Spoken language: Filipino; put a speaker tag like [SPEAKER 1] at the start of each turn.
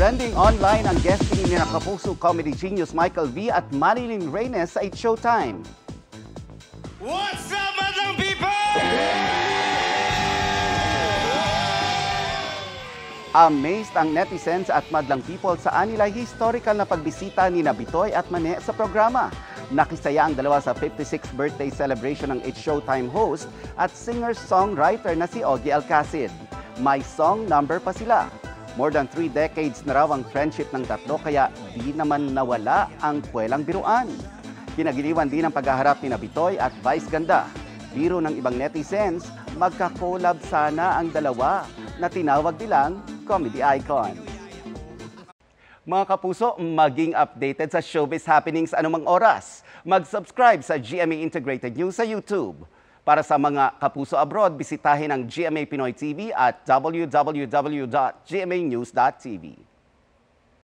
[SPEAKER 1] Trending online ang guesting ni Kapuso comedy genius Michael V at Marilyn Reynes sa It's Showtime.
[SPEAKER 2] What's up, madlang people?
[SPEAKER 1] Amazed ang netizens at madlang people sa anilay historical na pagbisita ni Bitoy at Mane sa programa. Nakisaya ang dalawa sa 56th birthday celebration ng It's Showtime host at singer-songwriter na si Ogie Alcacid. May song number pa sila. More than 3 decades na raw ang friendship ng tatlo kaya di naman nawala ang kwelang biruan. Pinagiliwan din ang paghaharap ni Bitoy at Vice Ganda. Biro ng ibang netizens, magka-collab sana ang dalawa na tinawag nilang comedy icon. Mga kapuso, maging updated sa showbiz happenings anumang oras. Mag-subscribe sa GMA Integrated News sa YouTube. Para sa mga kapuso abroad, bisitahin ang GMA Pinoy TV at www.gmanews.tv.